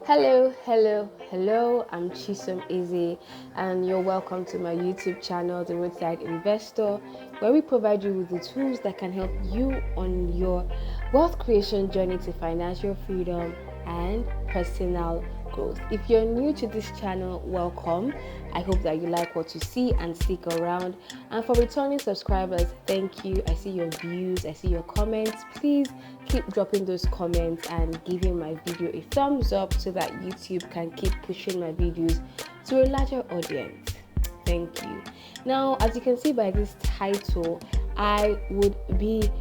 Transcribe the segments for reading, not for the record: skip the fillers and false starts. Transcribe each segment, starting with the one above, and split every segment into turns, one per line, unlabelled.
Hello, I'm Chisom Izzy, and you're welcome to my YouTube channel, The Roadside Investor, where we provide you with the tools that can help you on your wealth creation journey to financial freedom and personal growth. If you're new to this channel, welcome. I hope that you like what you see and stick around. And for returning subscribers, thank you. I see your views, I see your comments. Please keep dropping those comments and giving my video a thumbs up so that YouTube can keep pushing my videos to a larger audience. Thank you. Now, as you can see by this title, I would be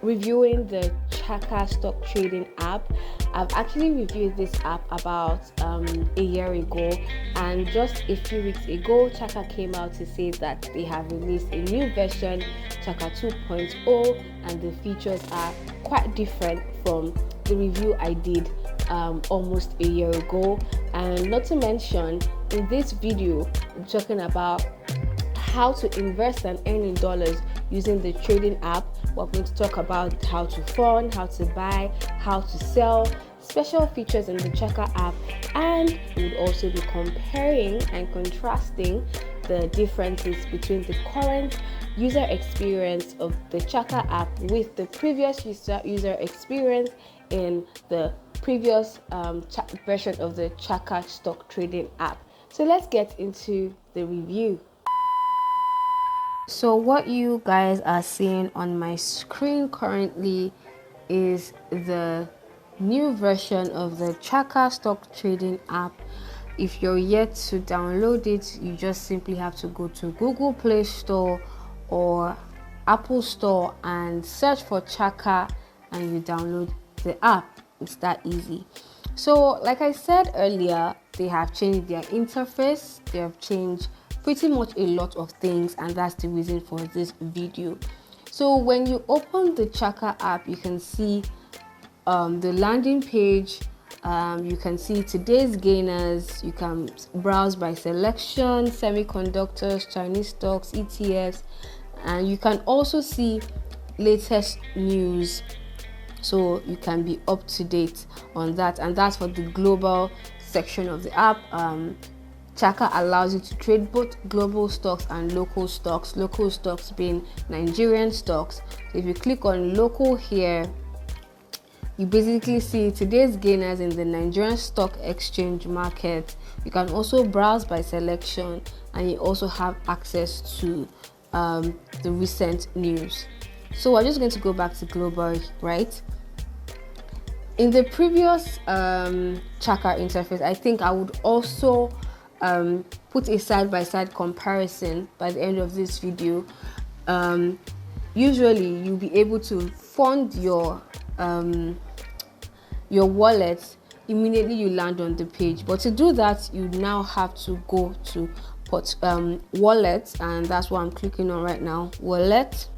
reviewing the Chaka stock trading app. I've actually reviewed this app about a year ago, and just a few weeks ago Chaka came out to say that they have released a new version, Chaka 2.0, and the features are quite different from the review I did almost a year ago. And not to mention, in this video I'm talking about how to invest and earn in dollars using the trading app. We're going to talk about how to fund, how to buy, how to sell, special features in the Chaka app, and we would also be comparing and contrasting the differences between the current user experience of the Chaka app with the previous user experience in the previous version of the Chaka stock trading app. So let's get into the review. So what you guys are seeing on my screen currently is the new version of the Chaka stock trading app. If you're yet to download it, you just simply have to go to Google Play Store or Apple Store and search for Chaka, and you download the app. It's that easy. So like I said earlier, they have changed their interface. They have changed pretty much a lot of things, and that's the reason for this video. So when you open the Chaka app, you can see the landing page. You can see today's gainers. You can browse by selection, semiconductors, Chinese stocks, ETFs, and you can also see latest news, so you can be up to date on that. And that's for the global section of the app. Chaka allows you to trade both global stocks and local stocks being Nigerian stocks. So if you click on local here, you basically see today's gainers in the Nigerian stock exchange market. You can also browse by selection, and you also have access to the recent news. So we're just going to go back to global, right? In the previous Chaka interface, I think I would also put a side-by-side comparison by the end of this video. Usually you'll be able to fund your wallet immediately you land on the page, but to do that you now have to go to wallet, and that's what I'm clicking on right now, wallet.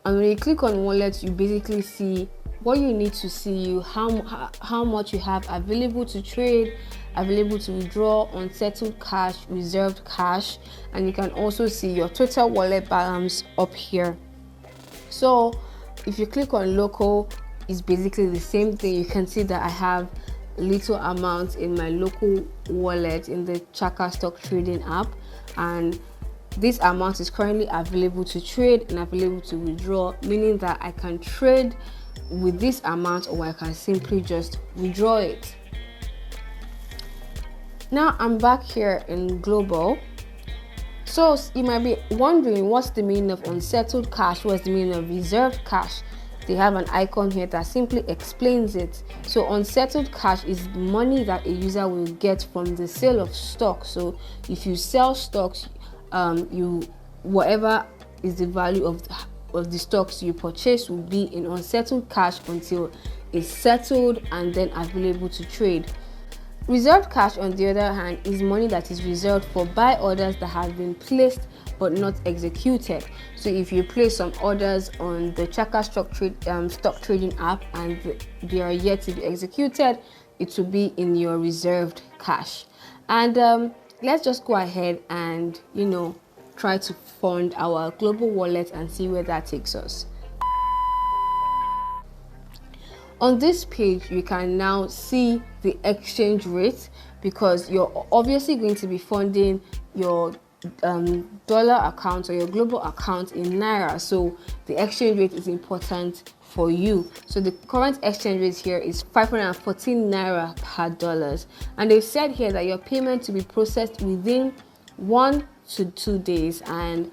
And when you click on wallet, you basically see what you need to see, how much you have available to trade, available to withdraw, unsettled cash, reserved cash, and you can also see your total wallet balance up here. So if you click on local, it's basically the same thing. You can see that I have little amounts in my local wallet in the Chaka stock trading app, and this amount is currently available to trade and available to withdraw, meaning that I can trade with this amount or I can simply just withdraw it. Now I'm back here in global. So you might be wondering, what's the meaning of unsettled cash? What's the meaning of reserved cash? They have an icon here that simply explains it. So unsettled cash is money that a user will get from the sale of stock. So if you sell stocks, whatever is the value of the stocks you purchase will be in unsettled cash until it's settled and then available to trade. Reserved cash, on the other hand, is money that is reserved for buy orders that have been placed but not executed. So if you place some orders on the Chaka stock trading app and they are yet to be executed, it will be in your reserved cash. And let's just go ahead and try to fund our global wallet and see where that takes us. On this page, you can now see the exchange rate, because you're obviously going to be funding your dollar account or your global account in Naira, so the exchange rate is important for you. So the current exchange rate here is 514 Naira per dollars, and they've said here that your payment to be processed within 1 to 2 days, and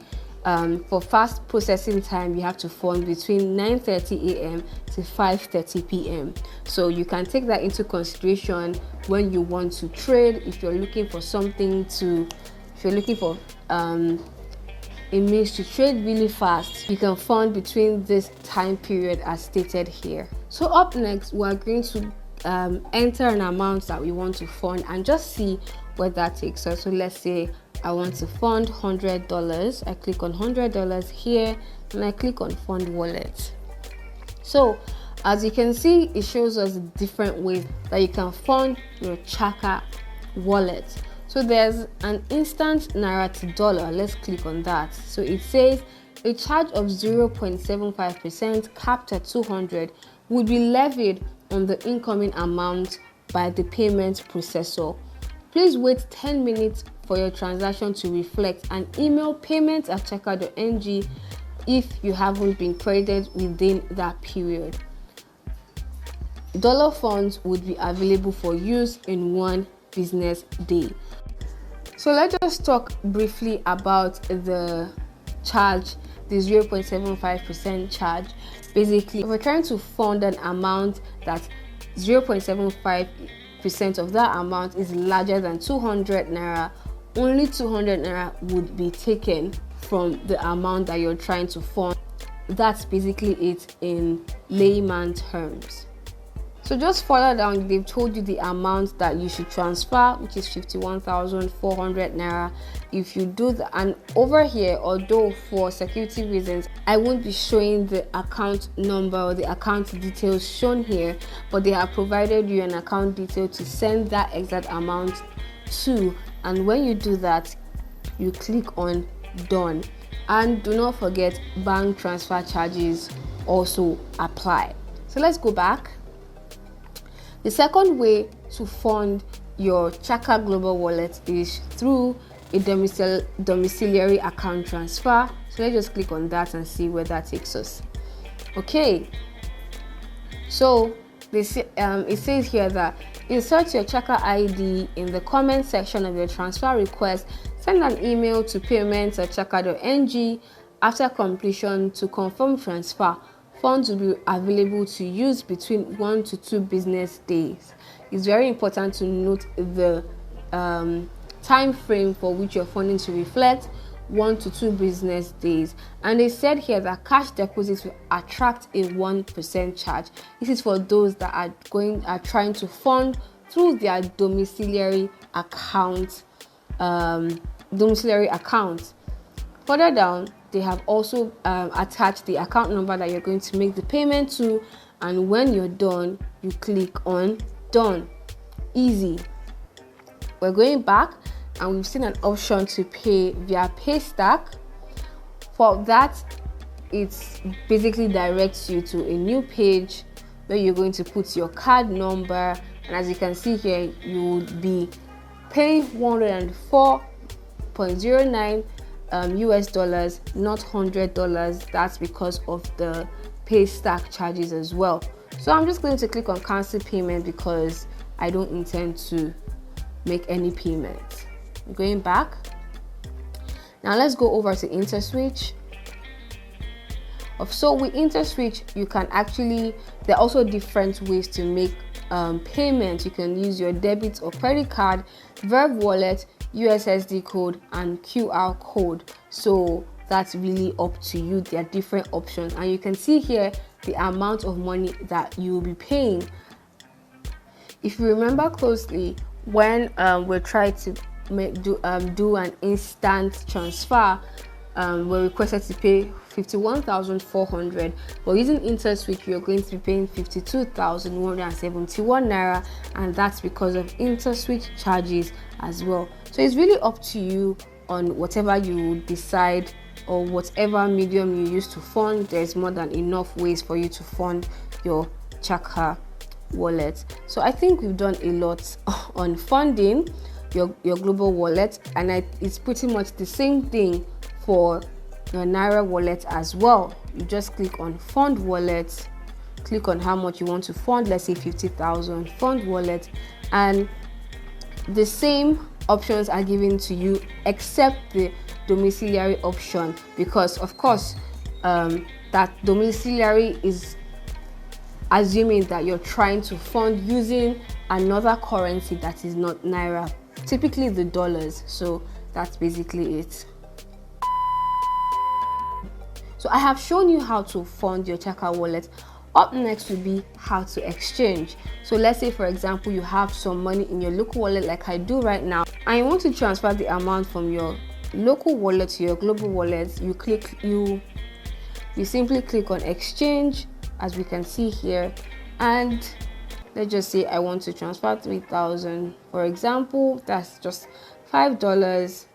for fast processing time, you have to fund between 9:30 a.m. to 5:30 p.m. So you can take that into consideration when you want to trade. If you're looking for a means to trade really fast, you can fund between this time period as stated here. So up next, we're going to enter an amount that we want to fund and just see where that takes us. So let's say I want to fund $100. I click on $100 here and I click on fund wallet. So as you can see, it shows us different ways that you can fund your Chaka wallet. So there's an Instant Naira to dollar. Let's click on that. So it says a charge of 0.75% capped at 200 would be levied on the incoming amount by the payment processor. Please wait 10 minutes for your transaction to reflect and email payment@chaka.ng if you haven't been credited within that period. Dollar funds would be available for use in 1 business day. So let's just talk briefly about the charge, the 0.75% charge. Basically, if we're trying to fund an amount that 0.75% of that amount is larger than 200 Naira, only 200 Naira would be taken from the amount that you're trying to fund. That's basically it in layman terms. So just further down, they've told you the amount that you should transfer, which is 51,400 Naira. If you do that, and over here, although for security reasons, I won't be showing the account number or the account details shown here, but they have provided you an account detail to send that exact amount to. And when you do that, you click on done. And do not forget, bank transfer charges also apply. So let's go back. The second way to fund your Chaka Global Wallet is through a domiciliary account transfer. So let's just click on that and see where that takes us. Okay, so it says here that insert your Chaka ID in the comment section of your transfer request. Send an email to payment@chaka.ng after completion to confirm transfer. Funds will be available to use between 1 to 2 business days. It's very important to note the time frame for which your funding to reflect, 1 to 2 business days. And they said here that cash deposits will attract a 1% charge. This is for those that are trying to fund through their domiciliary account. Further down, they have also attached the account number that you're going to make the payment to, and when you're done, you click on done. Easy. We're going back and we've seen an option to pay via Paystack. For that, it basically directs you to a new page where you're going to put your card number, and as you can see here, you will be paying $104.09 US dollars, not $100. That's because of the Paystack charges as well. So I'm just going to click on cancel payment because I don't intend to make any payments. Going back. Now let's go over to Interswitch. So with Interswitch, you can actually, there are also different ways to make payment. You can use your debit or credit card, Verve wallet, USSD code, and QR code. So that's really up to you. There are different options, and you can see here the amount of money that you will be paying. If you remember closely, when we're trying to do an instant transfer, we're requested to pay 51,400, but using Interswitch you're going to be paying 52,171 Naira, and that's because of Interswitch charges as well. So it's really up to you on whatever you decide or whatever medium you use to fund. There's more than enough ways for you to fund your Chaka wallet. So I think we've done a lot on funding your global wallet, and it's pretty much the same thing for your Naira wallet as well. You just click on fund wallet, click on how much you want to fund, let's say 50,000, fund wallet, and the same options are given to you except the domiciliary option, because of course that domiciliary is assuming that you're trying to fund using another currency that is not Naira, typically the dollars. So that's basically it. So I have shown you how to fund your Chaka wallet. Up next will be how to exchange. So let's say, for example, you have some money in your local wallet like I do right now, and you want to transfer the amount from your local wallet to your global wallet. You simply click on exchange, as we can see here, and let's just say I want to transfer 3,000, for example. That's just $5.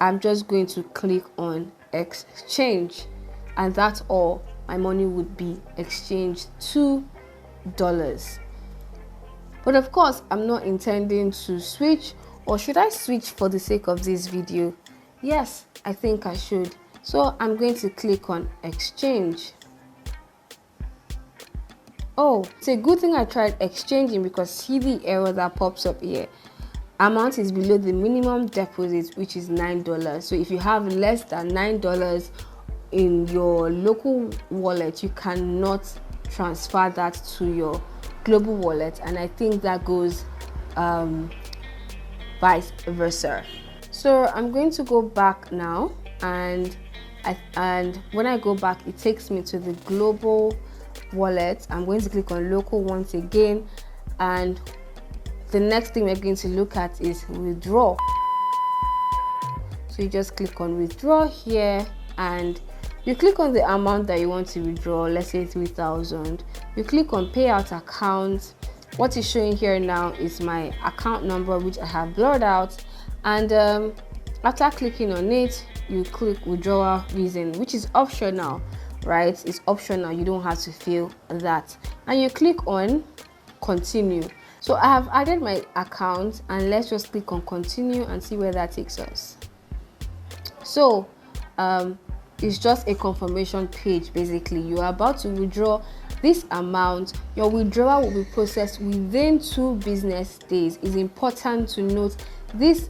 I'm just going to click on exchange, and that's all. My money would be exchanged to dollars. But of course, I'm not intending to switch, or should I switch for the sake of this video? Yes, I think I should. So I'm going to click on exchange. Oh, it's a good thing I tried exchanging, because see the error that pops up here. Amount is below the minimum deposit, which is $9. So if you have less than $9 in your local wallet, you cannot transfer that to your global wallet, and I think that goes vice versa. So I'm going to go back now, and when I go back, it takes me to the global wallet. I'm going to click on local once again, and the next thing we're going to look at is withdraw. So you just click on withdraw here, and you click on the amount that you want to withdraw, let's say 3,000. You click on payout account. What is showing here now is my account number, which I have blurred out, and after clicking on it, you click withdrawal reason, which is optional, right? It's optional, you don't have to fill that, and you click on continue. So I have added my account, and let's just click on continue and see where that takes us. So it's just a confirmation page. Basically, you are about to withdraw this amount. Your withdrawal will be processed within 2 business days. It's important to note this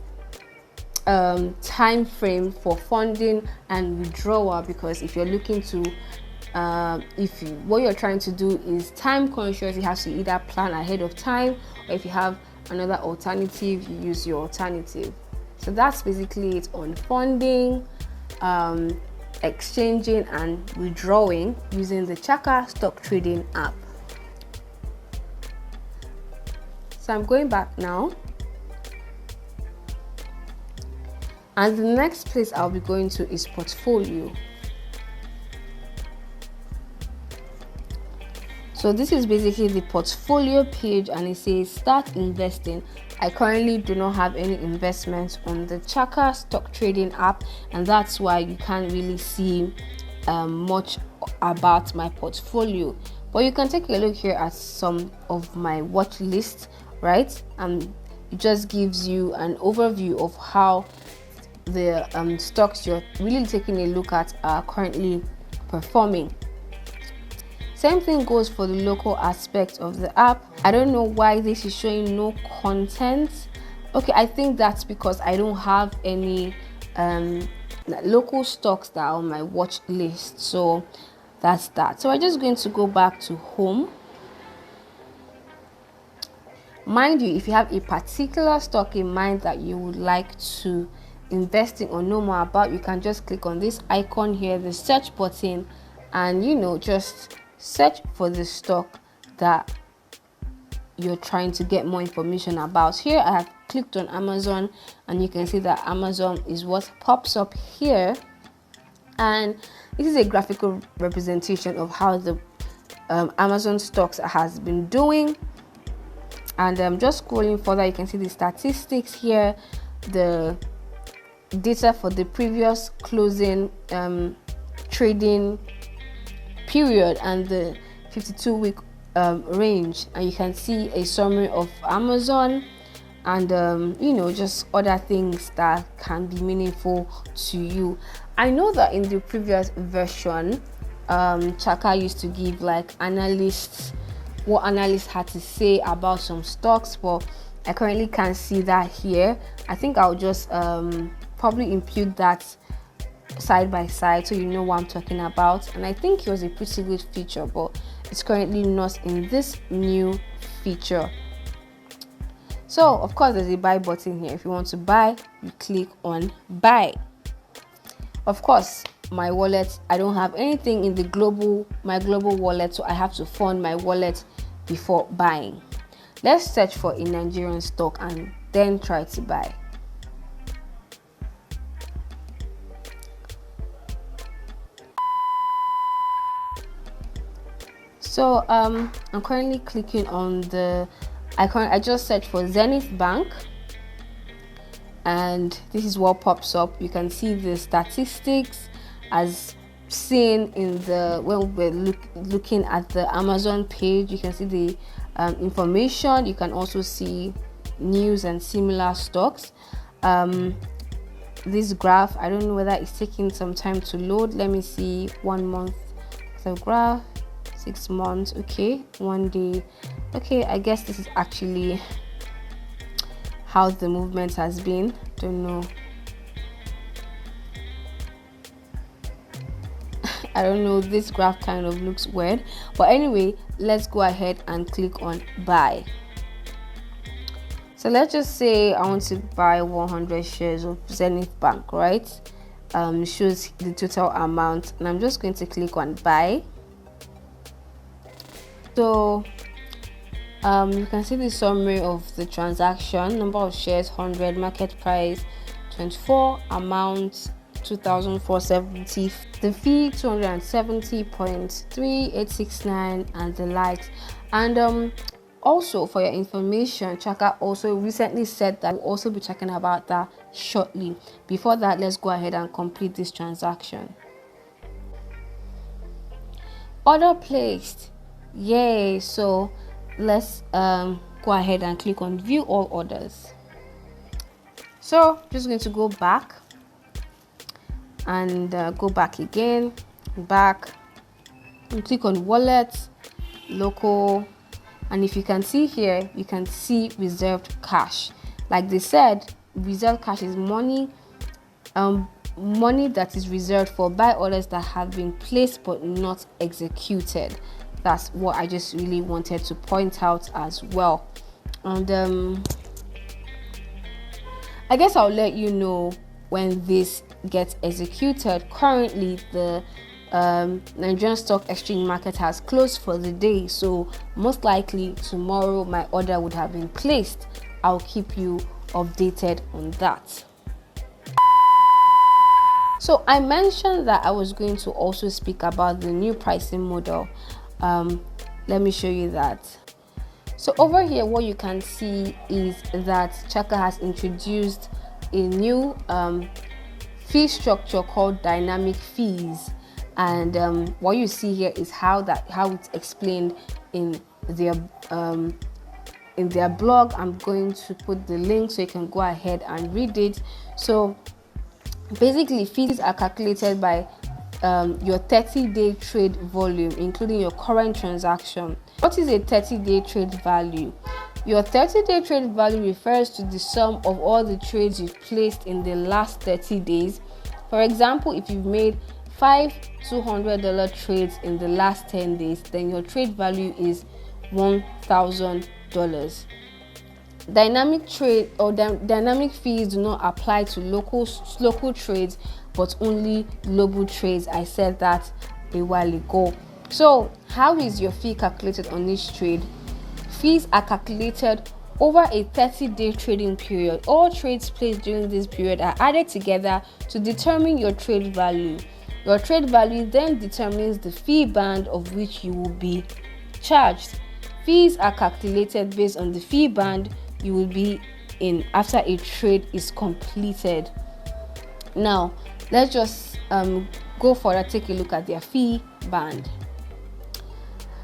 time frame for funding and withdrawal, because if you're looking to what you're trying to do is time conscious, you have to either plan ahead of time, or if you have another alternative, you use your alternative. So that's basically it on funding, exchanging and withdrawing using the Chaka stock trading app. So I'm going back now, and the next place I'll be going to is portfolio. So this is basically the portfolio page, and it says start investing. I currently do not have any investments on the Chaka stock trading app, and that's why you can't really see much about my portfolio. But you can take a look here at some of my watch list, right? And it just gives you an overview of how the stocks you're really taking a look at are currently performing. Same thing goes for the local aspect of the app. I don't know why this is showing no content. Okay, I think that's because I don't have any local stocks that are on my watch list. So that's that. So I'm just going to go back to home. Mind you, if you have a particular stock in mind that you would like to invest in or know more about, you can just click on this icon here, the search button, and just search for the stock that you're trying to get more information about. Here I have clicked on Amazon, and you can see that Amazon is what pops up here, and this is a graphical representation of how the Amazon stocks has been doing. And just scrolling further, you can see the statistics here, the data for the previous closing trading period, and the 52-week range, and you can see a summary of Amazon and just other things that can be meaningful to you. I know that in the previous version, Chaka used to give like what analysts had to say about some stocks, but I currently can't see that here. I think I'll just probably impute that side by side so you know what I'm talking about. And I think it was a pretty good feature, but it's currently not in this new feature. So of course there's a buy button here. If you want to buy, you click on buy. Of course, my wallet, I don't have anything in my global wallet, so I have to fund my wallet before buying. Let's search for a Nigerian stock and then try to buy. So I'm currently clicking on the icon. I just searched for Zenith Bank, and this is what pops up. You can see the statistics as seen in when we're looking at the Amazon page. You can see the information. You can also see news and similar stocks. This graph, I don't know whether it's taking some time to load. Let me see. 1 month the graph, 6 months, okay, 1 day, okay. I guess this is actually how the movement has been. Don't know. I don't know, this graph kind of looks weird, but anyway, let's go ahead and click on buy. So let's just say I want to buy 100 shares of Zenith Bank, right? Shows the total amount, and I'm just going to click on buy. So you can see the summary of the transaction: number of shares 100, market price 24, amount 2,470, the fee 270.3869, and the likes. And also, for your information, Chaka also recently said that we'll also be talking about that shortly. Before that, let's go ahead and complete this transaction. Order placed. Yay! So let's go ahead and click on view all orders. So just going to go back and go back again, back, and click on wallet, local, and if you can see here, you can see reserved cash. Like they said, reserved cash is money that is reserved for buy orders that have been placed but not executed. That's what I just really wanted to point out as well. And I guess I'll let you know when this gets executed. Currently, the Nigerian Stock Exchange market has closed for the day, so most likely tomorrow my order would have been placed. I'll keep you updated on that. So I mentioned that I was going to also speak about the new pricing model. Let me show you that. So over here, what you can see is that Chaka has introduced a new fee structure called dynamic fees, and what you see here is how it's explained in their blog. I'm going to put the link so you can go ahead and read it. So basically, fees are calculated by your 30-day trade volume, including your current transaction. What is a 30-day trade value? Your 30-day trade value refers to the sum of all the trades you've placed in the last 30 days. For example, if you've made 5 $200 trades in the last 10 days, then your trade value is $1,000. Dynamic trade or dynamic fees do not apply to local trades, but only global trades. I said that a while ago. So how is your fee calculated on each trade? Fees are calculated over a 30-day trading period. All trades placed during this period are added together to determine your trade value. Your trade value then determines the fee band of which you will be charged. Fees are calculated based on the fee band you will be in after a trade is completed. Now let's just go further, take a look at their fee band.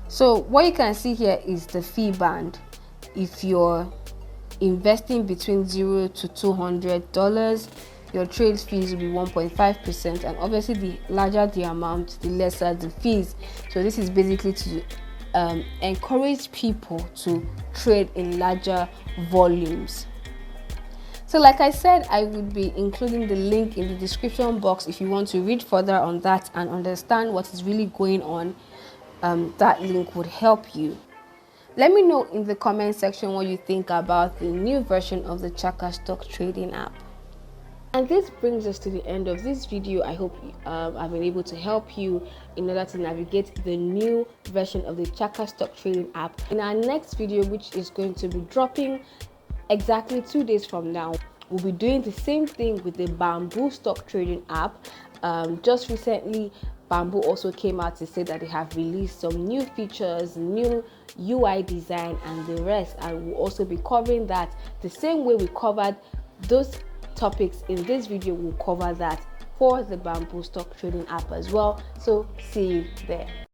So what you can see here is the fee band. If you're investing between $0 to $200, your trade fees will be 1.5%, and obviously the larger the amount, the lesser the fees. So this is basically to encourage people to trade in larger volumes. So like I said, I would be including the link in the description box if you want to read further on that and understand what is really going on. That link would help you. Let me know in the comment section what you think about the new version of the Chaka stock trading app. And this brings us to the end of this video. I hope I've been able to help you in order to navigate the new version of the Chaka stock trading app. In our next video, which is going to be dropping exactly 2 days from now, we'll be doing the same thing with the Bamboo stock trading app. Just recently, Bamboo also came out to say that they have released some new features, new UI design, and the rest. And we'll also be covering that the same way we covered those topics in this video. We'll cover that for the Bamboo stock trading app as well. So see you there.